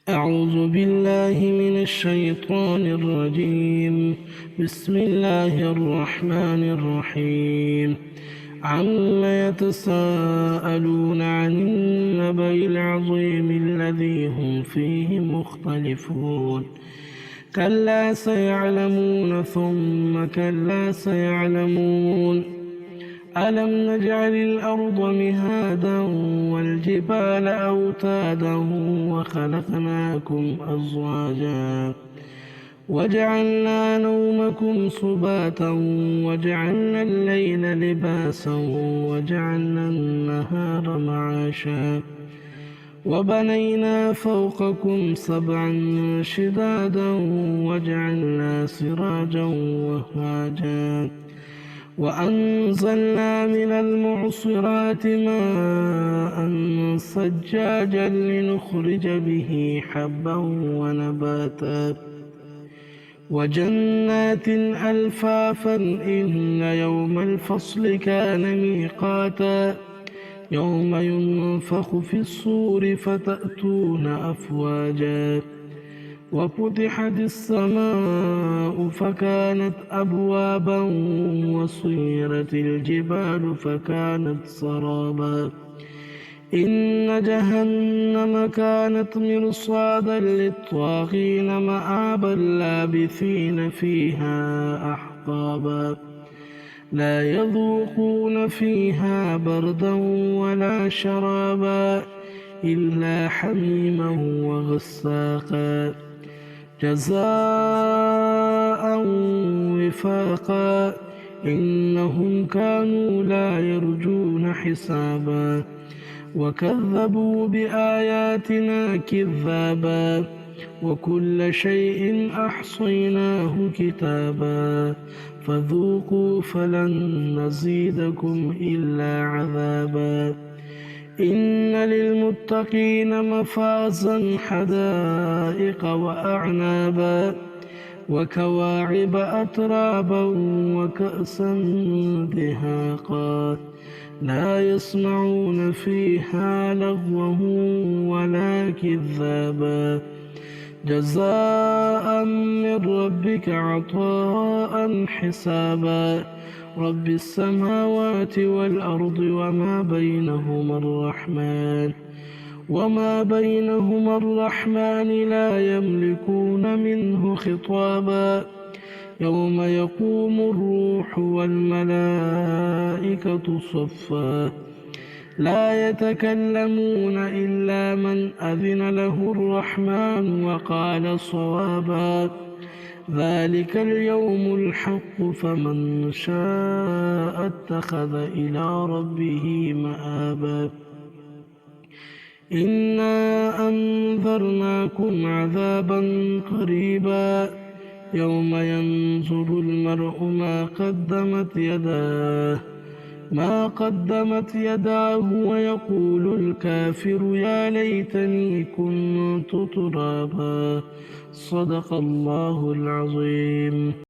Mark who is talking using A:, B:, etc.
A: أعوذ بالله من الشيطان الرجيم. بسم الله الرحمن الرحيم. عما يتساءلون عن النبأ العظيم الذي هم فيه مختلفون. كلا سيعلمون ثم كلا سيعلمون. ألم نجعل الأرض مهادا والجبال أوتادا وخلقناكم أزواجا وجعلنا نومكم سباتا وجعلنا الليل لباسا وجعلنا النهار معاشا وبنينا فوقكم سبعا شدادا وجعلنا سراجا وهاجا وأنزلنا من المعصرات ماء ثجاجا لنخرج به حبا ونباتا وجنات ألفافا إن يوم الفصل كان ميقاتا يوم ينفخ في الصور فتأتون أفواجا وفتحت السماء فكانت أبوابا وسيرت الجبال فكانت سرابا إن جهنم كانت مرصادا للطاغين مآبا لابثين فيها أحقابا لا يذوقون فيها بردا ولا شرابا إلا حميما وغساقا جزاء وفاقا إنهم كانوا لا يرجون حسابا وكذبوا بآياتنا كذابا وكل شيء أحصيناه كتابا فذوقوا فلن نزيدكم إلا عذابا إن للمتقين مفازا حدائق وأعنابا وكواعب أترابا وكأسا دهاقا لا يسمعون فيها لغوا ولا كذابا جزاء من ربك عطاء حسابا رب السماوات والأرض وما بينهما الرحمن لا يملكون منه خطابا يوم يقوم الروح والملائكة صفا لا يتكلمون إلا من أذن له الرحمن وقال صوابا ذلك اليوم الحق فمن شاء اتخذ إلى ربه مآبا إنا أنذرناكم عذابا قريبا يوم ينظر المرء ما قدمت يداه ويقول الكافر يا ليتني كنت ترابا صدق الله العظيم.